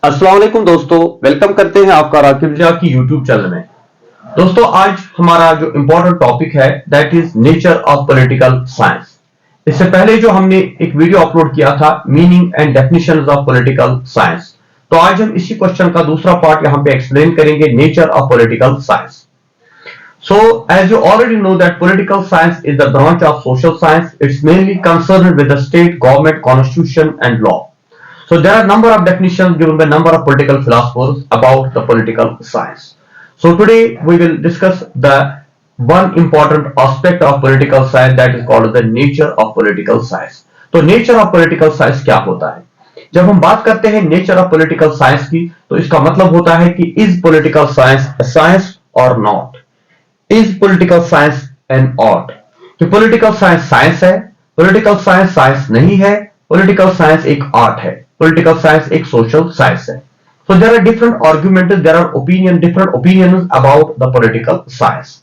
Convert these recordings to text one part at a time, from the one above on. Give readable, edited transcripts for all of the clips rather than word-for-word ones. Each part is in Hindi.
अस्सलाम वालेकुम दोस्तों, वेलकम करते हैं आपका राकिब झा की यूट्यूब चैनल में। दोस्तों, आज हमारा जो इंपॉर्टेंट टॉपिक है that is nature of political science. इससे पहले जो हमने एक वीडियो अपलोड किया था meaning and definitions of political science, तो आज हम इसी क्वेश्चन का दूसरा पार्ट यहां पे एक्सप्लेन करेंगे, nature of political science. So, as you already know that political science is the branch of social science. It's mainly concerned with the state, government, constitution and law. So there are a number of definitions given by a number of political philosophers about the political science. So today we will discuss the one important aspect of political science that is called the nature of political science. तो nature of political science क्या होता है? जब हम बात करते हैं nature of political science की, तो इसका मतलब होता है कि is political science a science or not? Is political science an art? कि political science साइंस है, political science साइंस नहीं है, political science एक आर्ट है, political science एक social science है. So there are different arguments, there are different opinions about the political science.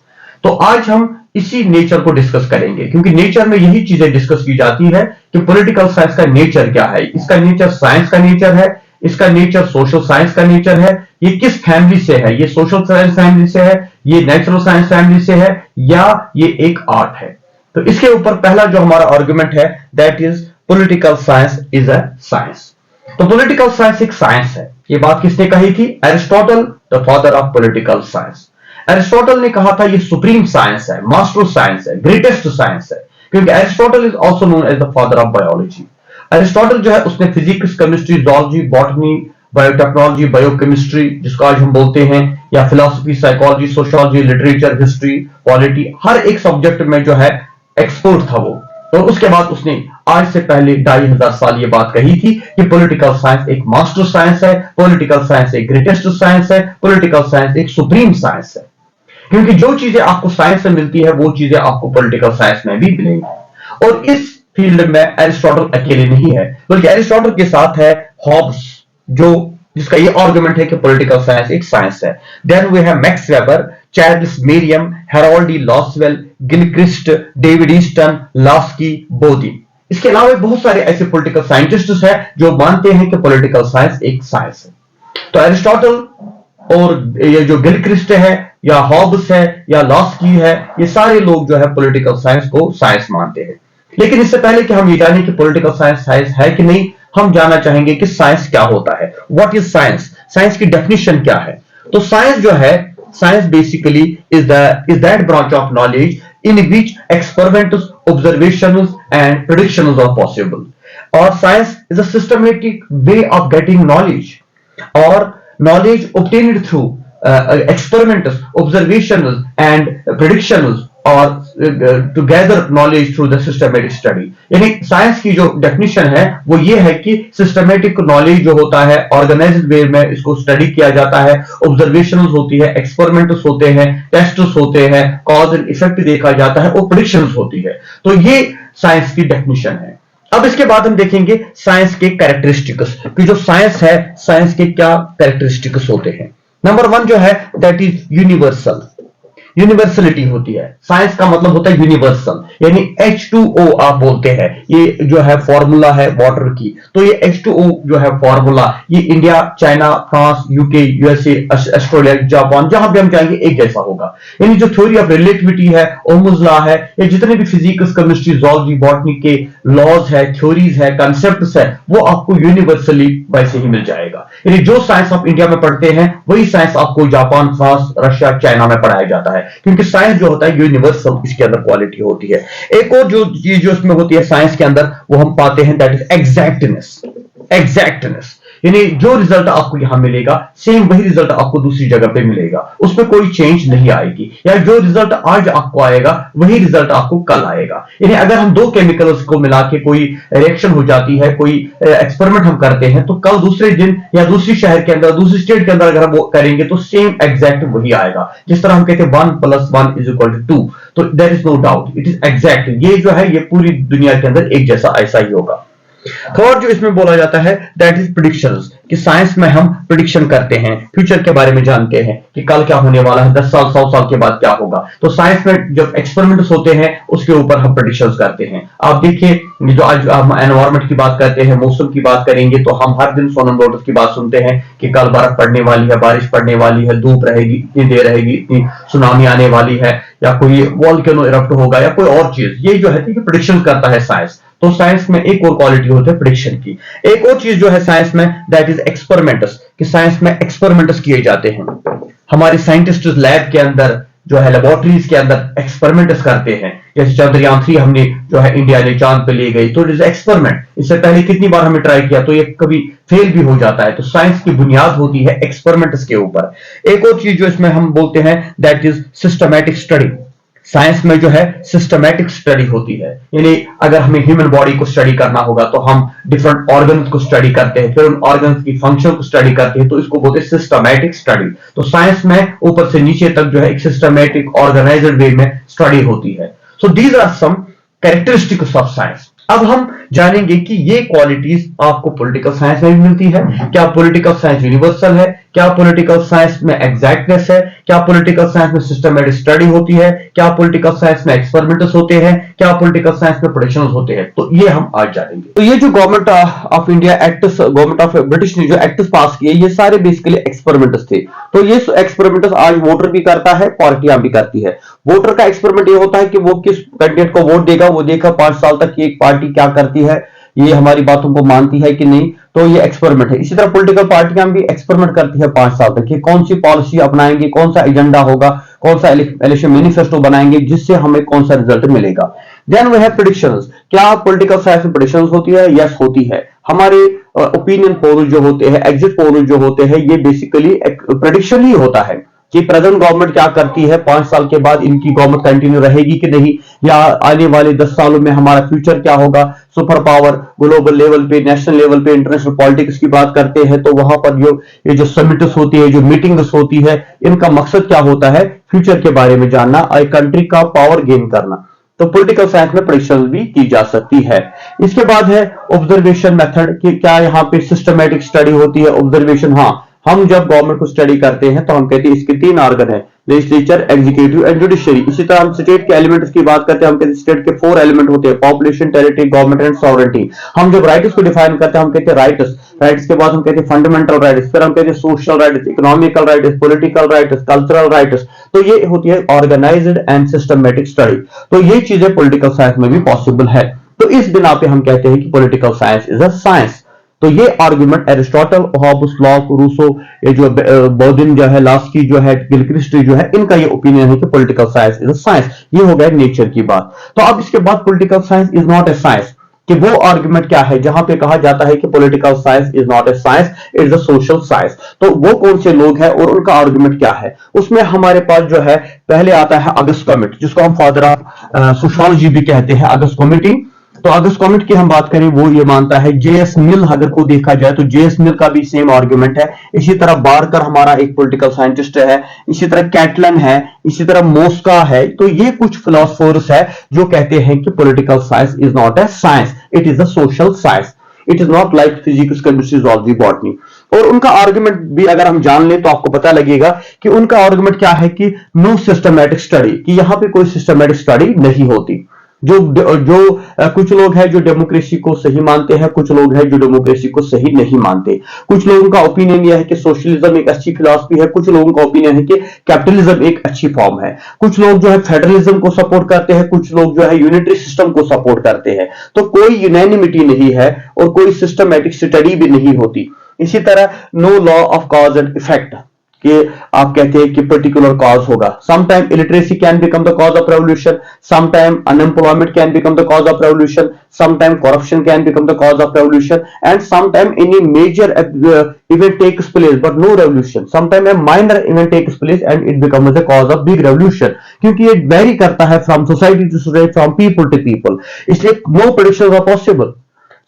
तो आज हम इसी नेचर को डिस्कस करेंगे, क्योंकि नेचर में यही चीजें डिस्कस की जाती है कि पॉलिटिकल साइंस का नेचर क्या है, इसका नेचर साइंस का नेचर है, इसका नेचर सोशल साइंस का नेचर है, ये किस फैमिली से है, ये सोशल साइंस फैमिली से है, ये नेचुरल साइंस फैमिली से है, या ये एक आर्ट है. तो इसके ऊपर पहला जो हमारा आर्गुमेंट है that is political science is a science. तो पॉलिटिकल साइंस एक साइंस है. ये बात किसने कही थी? Aristotle, the father of political science. Aristotle ने कहा था ये सुप्रीम साइंस है, मास्टर साइंस है, ग्रेटेस्ट साइंस है, क्योंकि Aristotle is also known as the father of biology. Aristotle जो है उसने physics, chemistry, zoology, botany, biotechnology, biochemistry जिसको आज हम बोलते हैं, या philosophy, psychology, sociology, literature, history, polity, हर एक सब्जेक्ट में जो है एक्सपर्ट था वो. और उसके बाद उसने आज से पहले 2500 साल ये बात कही थी कि पॉलिटिकल साइंस एक मास्टर साइंस है, पॉलिटिकल साइंस एक ग्रेटेस्ट साइंस है, पॉलिटिकल साइंस एक सुप्रीम साइंस है. क्योंकि जो चीजें आपको साइंस में मिलती है वो चीजें आपको पॉलिटिकल साइंस में भी मिलेंगी. और इस फील्ड में एरिस्टोटल अकेले नहीं है, बल्कि एरिस्टोटल के साथ है हॉब्स, जो जिसका ये आर्गुमेंट है कि पॉलिटिकल साइंस एक साइंस है. Then we have Max Weber, Charles Merriam, Harold D Lasswell, Gilchrist, David Easton, Laski, Bodin. इसके अलावा बहुत सारे ऐसे पॉलिटिकल साइंटिस्ट्स हैं जो मानते हैं कि पॉलिटिकल साइंस एक साइंस है. तो एरिस्टोटल और ये जो गिलक्रिस्ट है या हॉब्स है या लास्की है, ये सारे लोग जो है पॉलिटिकल साइंस को साइंस मानते हैं. लेकिन इससे पहले कि हम ये जानें कि पॉलिटिकल साइंस साइंस है कि नहीं, हम जानना चाहेंगे कि साइंस क्या होता है. What is science? साइंस की डेफिनेशन क्या है? तो साइंस जो है, science basically is that branch of knowledge in which experiments, observations and predictions are possible. और science is a systematic way of getting knowledge, और knowledge obtained through experiments, observations and predictions, or to gather knowledge through the systematic study. यानी साइंस की जो डेफिनेशन है वो ये है कि सिस्टमेटिक नॉलेज जो होता है ऑर्गेनाइज्ड वे में इसको स्टडी किया जाता है, ऑब्जर्वेशंस होती है, एक्सपेरिमेंट्स होते हैं, टेस्ट्स होते हैं, कॉज एंड इफेक्ट देखा जाता है, और प्रेडिक्शंस होती है. तो ये साइंस की डेफिनेशन है. अब इसके बाद हम देखेंगे साइंस के कैरेक्टरिस्टिक्स, कि जो साइंस है, साइंस के क्या कैरेक्टरिस्टिक्स होते हैं. नंबर 1 जो है दैट इज यूनिवर्सल. यूनिवर्सलिटी होती है. साइंस का मतलब होता है यूनिवर्सल, यानी H2O आप बोलते हैं, ये जो है फॉर्मूला है वाटर की. तो ये H2O जो है फॉर्मूला, ये India, China, France, UK, USA, Australia, Japan, जहां भी हम जाएंगे एक जैसा होगा. यानी जो थ्योरी ऑफ रिलेटिविटी है, ओहम्स लॉ है, या जितने भी फिजिक्स, केमिस्ट्री, जूलॉजी, बॉटनी के लॉज है, थ्योरीज है, कॉन्सेप्ट्स है, वो आपको यूनिवर्सली वैसे ही मिल जाएगा. यानी जो साइंस आप इंडिया में पढ़ते हैं वही साइंस आपको जापान, फ्रांस, रशिया, चाइना में पढ़ाया जाता है, क्योंकि साइंस जो होता है यूनिवर्सल इसके अंदर क्वालिटी होती है. एक और जो चीज जो इसमें होती है साइंस के अंदर, वो हम पाते हैं दैट इज एग्जैक्टनेस. एग्जैक्टनेस यानी जो रिजल्ट आपको यहां मिलेगा सेम वही रिजल्ट आपको दूसरी जगह पे मिलेगा, उसमें कोई चेंज नहीं आएगी, या जो रिजल्ट आज आपको आएगा वही रिजल्ट आपको कल आएगा. यानी अगर हम दो केमिकल्स को मिला के कोई रिएक्शन हो जाती है, कोई एक्सपेरिमेंट हम करते हैं, तो कल दूसरे दिन या दूसरी शहर के अंदर, दूसरी स्टेट के अंदर अगर हम वो करेंगे तो सेम एग्जैक्ट वही आएगा. जिस तरह हम कहते हैं 1 + 1 = 2, तो there is no doubt, it is exact. ये जो है ये पूरी दुनिया के अंदर एक जैसा ऐसा ही होगा. थर्ड जो इसमें बोला जाता है दैट इज प्रिडिक्शंस, कि साइंस में हम प्रिडिक्शन करते हैं, फ्यूचर के बारे में जानते हैं कि कल क्या होने वाला है, 10 साल 100 साल के बाद क्या होगा। तो साइंस में जब एक्सपेरिमेंट्स होते हैं उसके ऊपर हम प्रिडिक्शंस करते हैं। आप देखिए, जो आज हम एनवायरमेंट की बात करते हैं, मौसम की बात करेंगे, तो हम हर दिन सोनम वोटर्स की बात सुनते हैं कि कल बर्फ पड़ने वाली है, बारिश पड़ने वाली है, धूप रहेगी, इतनी देर रहेगी, इतनी सुनामी आने वाली है, या कोई वॉल्केनो इरप्ट होगा, या कोई और चीज। ये जो है प्रिडिक्शन करता है साइंस। तो साइंस में एक और क्वालिटी होती है प्रिडिक्शन की। एक और चीज जो है साइंस में दैट इज एक्सपेरिमेंट्स, कि साइंस में एक्सपेरिमेंट्स किए जाते हैं। हमारे साइंटिस्ट लैब के अंदर जो है, लेबोरेटरीज के अंदर एक्सपेरिमेंट्स करते हैं। जैसे चंद्रयान-3 हमने जो है इंडिया ने चांद पे ले गई, तो इट इज एक्सपेरिमेंट। इससे पहले कितनी बार हमें ट्राई किया, तो ये कभी फेल भी हो जाता है। तो साइंस की बुनियाद होती है एक्सपेरिमेंट्स के ऊपर। एक और चीज जो इसमें हम बोलते हैं that is systematic study. Science में जो है सिस्टमैटिक स्टडी होती है, यानी अगर हमें ह्यूमन बॉडी को स्टडी करना होगा तो हम डिफरेंट ऑर्गन्स को स्टडी करते हैं, फिर उन ऑर्गन्स की फंक्शन को स्टडी करते हैं, तो इसको बोलते हैं सिस्टमैटिक स्टडी। तो साइंस में ऊपर से नीचे तक जो है एक सिस्टमैटिक ऑर्गेनाइज्ड वे में स्टडी होती है। So these are some characteristics of science. अब हम जानेंगे कि ये क्वालिटीज आपको पॉलिटिकल साइंस में भी मिलती है। क्या पॉलिटिकल साइंस यूनिवर्सल है? क्या पॉलिटिकल साइंस में एग्जैक्टनेस है? क्या पॉलिटिकल साइंस में सिस्टमैटिक स्टडी होती है? क्या पॉलिटिकल साइंस में एक्सपेरिमेंट्स होते हैं? क्या पॉलिटिकल साइंस में प्रेडिक्शंस होते हैं? तो ये हम आज जानेंगे। तो ये जो government of India acts, government of British ने जो एक्ट्स पास किए, ये सारे बेसिकली एक्सपेरिमेंट्स थे। तो ये एक्सपेरिमेंट्स आज वोटर भी करता है, पार्टियां भी करती है। वोटर का एक्सपेरिमेंट ये होता है कि वो किस कैंडिडेट को वोट देगा, वो देखा 5 साल तक की एक पार्टी क्या करती है, ये हमारी बातों को मानती है कि नहीं, तो ये एक्सपेरिमेंट है। इसी तरह पॉलिटिकल पार्टियां भी एक्सपेरिमेंट करती है 5 साल तक कि कौन सी पॉलिसी अपनाएंगे, कौन सा एजेंडा होगा, कौन सा इलेक्शन मैनिफेस्टो बनाएंगे, जिससे हमें कौन सा रिजल्ट मिलेगा। Then we have predictions. क्या पॉलिटिकल साइंस में प्रेडिक्शंस होती है? यस, होती है। हमारे ओपिनियन पोल जो होते हैं, एग्जिट पोल जो होते हैं, ये बेसिकली प्रेडिक्शन ही होता है कि प्रेजेंट गवर्नमेंट क्या करती है, 5 साल के बाद इनकी गवर्नमेंट कंटिन्यू रहेगी कि नहीं, या आने वाले 10 सालों में हमारा फ्यूचर क्या होगा। सुपर पावर, ग्लोबल लेवल पे, नेशनल लेवल पे, इंटरनेशनल पॉलिटिक्स की बात करते हैं, तो वहां पर ये जो समिट्स होती है, जो मीटिंग्स होती है, इनका मकसद क्या होता है? फ्यूचर के बारे में जानना और कंट्री का पावर गेन करना। तो पॉलिटिकल साइंस में प्रेडिक्शन भी की जा सकती है। इसके बाद है ऑब्जर्वेशन मेथड, कि क्या यहाँ पे सिस्टमैटिक स्टडी होती है? ऑब्जर्वेशन, हाँ, हम जब गवर्नमेंट को स्टडी करते हैं तो हम कहते हैं इसके 3 ऑर्गन है, लेजिस्लेचर, एग्जीक्यूटिव एंड जुडिशरी। इसी तरह हम स्टेट के एलिमेंट्स की बात करते हैं, हम कहते हैं स्टेट के 4 एलिमेंट होते हैं, population, territory, government and sovereignty. हम जब राइट्स को डिफाइन करते हैं हम कहते हैं राइट्स के बाद हम कहते हैं फंडामेंटल राइट्स, फिर हम कहते हैं social rights, economical rights, political rights, cultural rights. तो ये होती है ऑर्गेनाइज्ड एंड सिस्टमैटिक स्टडी। तो ये चीजें पॉलिटिकल साइंस में भी पॉसिबल है। तो इस बिना पे हम कहते हैं कि political science is a science. तो ये argument Aristotle, Hobbes, Locke, Rousseau, ये जो बौद्धिन जो है, लास्की जो है, गिलक्रिस्ट जो है, इनका ये ओपिनियन है कि political science is a science. ये हो गया नेचर की बात। तो अब इसके बाद political science is not a science, कि वो आर्गुमेंट क्या है जहां पे कहा जाता है कि political science is not a science, it is a social science. तो वो कौन से लोग हैं और उनका आर्गुमेंट क्या है? उसमें हमारे पास जो है पहले आता है अगस्त कमिटी, जिसको हम फादर ऑफ सोशियोलॉजी भी कहते हैं, अगस्त कमिटी। तो अगस्त कमिटी की हम बात करें, वो ये मानता है, जेएस मिल अगर को देखा जाए तो जेएस मिल का भी सेम आर्गुमेंट है। इसी तरह बारकर हमारा एक पॉलिटिकल साइंटिस्ट है, इसी तरह कैटलन है, इसी तरह मोस्का है। तो ये कुछ फिलोसोफर्स है जो कहते हैं कि political science is not a science, it is a social science. It is not like physics, chemistry, zoology, botany. और उनका आर्गुमेंट भी अगर हम जान लें तो आपको पता लगेगा कि उनका आर्गुमेंट क्या है, कि नो सिस्टमैटिक स्टडी, कि यहां पे कोई सिस्टमैटिक स्टडी नहीं होती। जो कुछ लोग हैं जो डेमोक्रेसी को सही मानते हैं, कुछ लोग हैं जो डेमोक्रेसी को सही नहीं मानते। कुछ लोगों का ओपिनियन यह है कि सोशलिज्म एक अच्छी फिलॉसफी है, कुछ लोगों का ओपिनियन है कि कैपिटलिज्म एक अच्छी फॉर्म है। कुछ लोग जो है फेडरलिज्म को सपोर्ट करते हैं, कुछ लोग जो है यूनिटरी सिस्टम को सपोर्ट करते हैं। तो कोई यूनैनिमिटी नहीं है और कोई सिस्टमैटिक स्टडी भी नहीं होती। इसी तरह no law of cause and effect, कि आप कहते हैं कि पर्टिकुलर कॉज होगा। Sometime illiteracy can become the cause of revolution, sometime unemployment can become the cause of revolution, sometime corruption can become the cause of revolution, and sometime any major event takes place but no revolution, sometime a minor event takes place and it becomes the cause of big revolution, क्योंकि ये वेरी करता है from society to society, from people to people। इसलिए no predictions are possible।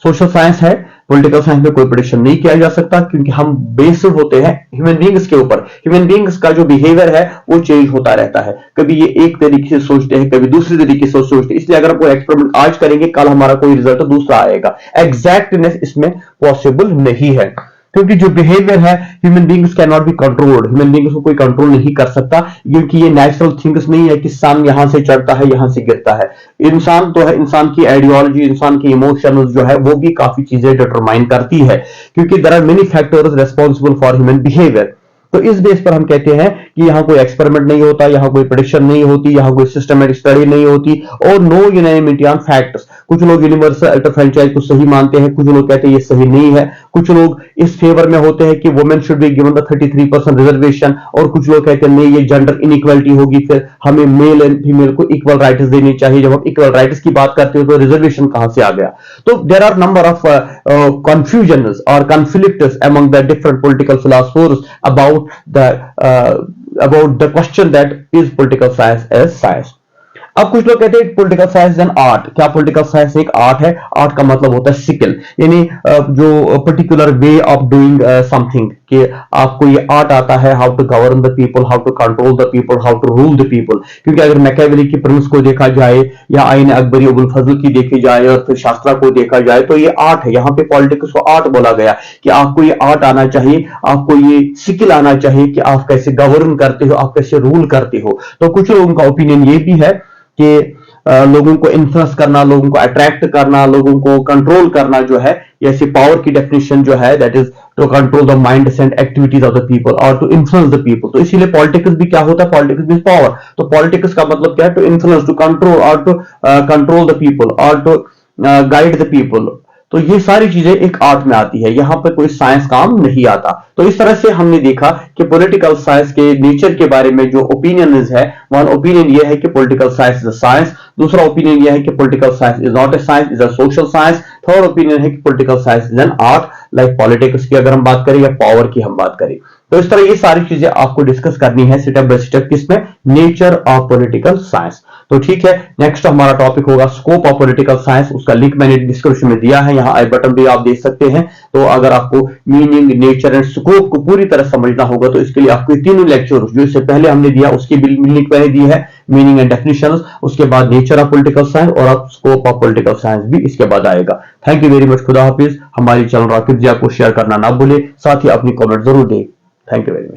Social science है, पॉलिटिकल साइंस में कोई प्रेडिक्शन नहीं किया जा सकता, क्योंकि हम बेस्ड होते हैं ह्यूमन बींग्स के ऊपर। ह्यूमन बींग्स का जो बिहेवियर है वो चेंज होता रहता है, कभी ये एक तरीके से सोचते हैं, कभी दूसरे तरीके से सोचते हैं। इसलिए अगर कोई एक्सपेरिमेंट आज करेंगे, कल हमारा कोई रिजल्ट दूसरा आएगा। एग्जैक्टनेस इसमें पॉसिबल नहीं है, क्योंकि जो बिहेवियर है human beings can not be controlled. Human beings को कोई कंट्रोल नहीं कर सकता, क्योंकि ये नेचुरल थिंग्स नहीं है कि सन यहां से चढ़ता है यहां से गिरता है। इंसान तो है, इंसान की आइडियोलॉजी, इंसान की इमोशंस जो है वो भी काफी चीजें डिटरमाइन करती है, क्योंकि there are many factors responsible for human behaviour. तो इस बेस पर हम कहते हैं कि यहां कोई एक्सपेरिमेंट नहीं होता, यहां कोई प्रेडिक्शन नहीं होती, यहां कोई सिस्टमैटिक स्टडी नहीं होती, और नो यूनानिमिटी ऑन फैक्ट्स। कुछ लोग यूनिवर्सल अल्टर फ्रेंचाइज को सही मानते हैं, कुछ लोग कहते हैं ये सही नहीं है, कुछ लोग इस फेवर में होते हैं कि women should be given the 33% reservation, और कुछ लोग कहते हैं नहीं ये जेंडर इनइक्वालिटी होगी, फिर हमें मेल एंड फीमेल को इक्वल राइट्स देनी चाहिए। जब हम इक्वल राइट्स की बात करते हो तो रिजर्वेशन कहां से आ गया? तो there are number of confusions or conflicts among the different political philosophers about the question that is political science as science. अब कुछ लोग कहते हैं पॉलिटिकल साइंस एंड आर्ट। क्या पॉलिटिकल साइंस एक आर्ट है? आर्ट का मतलब होता है स्किल, यानी जो particular way of doing something, कि आपको ये आर्ट आता है how to govern the people, how to control the people, how to rule the people. क्योंकि अगर मैकियावेली की प्रिंस को देखा जाए, या आईन अकबरी अबुल फजल की देखी जाए, और फिर शास्त्रा को देखा जाए, तो ये आर्ट है। यहाँ पे पॉलिटिक्स को आर्ट बोला गया कि आपको ये आर्ट आना चाहिए, आपको ये स्किल आना चाहिए कि आप कैसे गवर्न करते हो, आप कैसे रूल करते हो। तो कुछ लोगों का ओपिनियन ये भी है कि लोगों को इन्फ्लुएंस करना, लोगों को अट्रैक्ट करना, लोगों को कंट्रोल करना जो है, ऐसी पावर की डेफिनेशन जो है that is to control the minds and activities of the people और टू इन्फ्लुएंस द पीपल। तो इसीलिए पॉलिटिक्स भी क्या होता है? पॉलिटिक्स भी पावर। तो पॉलिटिक्स का मतलब क्या है? टू इन्फ्लुएंस, टू कंट्रोल, और टू कंट्रोल द पीपल, और टू गाइड द पीपल। तो ये सारी चीजें एक आर्ट में आती है, यहां पर कोई साइंस काम नहीं आता। तो इस तरह से हमने देखा कि पॉलिटिकल साइंस के नेचर के बारे में जो ओपिनियन है, वन ओपिनियन ये है कि political science is a science, दूसरा ओपिनियन ये है कि political science is not a science, is a social science, third opinion है कि political science is an art, like politics की अगर हम बात करें या पावर की हम बात करें। तो इस तरह ये सारी चीजें आपको डिस्कस करनी है स्टेप बाय स्टेप, किसमें? Nature of political science. तो ठीक है, नेक्स्ट हमारा टॉपिक होगा स्कोप ऑफ पॉलिटिकल साइंस। उसका लिंक मैंने डिस्क्रिप्शन में दिया है, यहाँ आई बटन भी आप देख सकते हैं। तो अगर आपको मीनिंग, नेचर एंड स्कोप को पूरी तरह समझना होगा तो इसके लिए आपको तीनों लेक्चर जो इससे पहले हमने दिया उसकी भी लिंक मैंने दी है, मीनिंग एंड डेफिनेशंस, उसके बाद नेचर ऑफ पॉलिटिकल साइंस, और अब स्कोप ऑफ पॉलिटिकल साइंस भी इसके बाद आएगा। Thank you very much. खुदा हाफिज। हमारी चैनल राकिब जिया को शेयर करना ना भूले, साथ ही अपनी कमेंट जरूर दें। Thank you very much.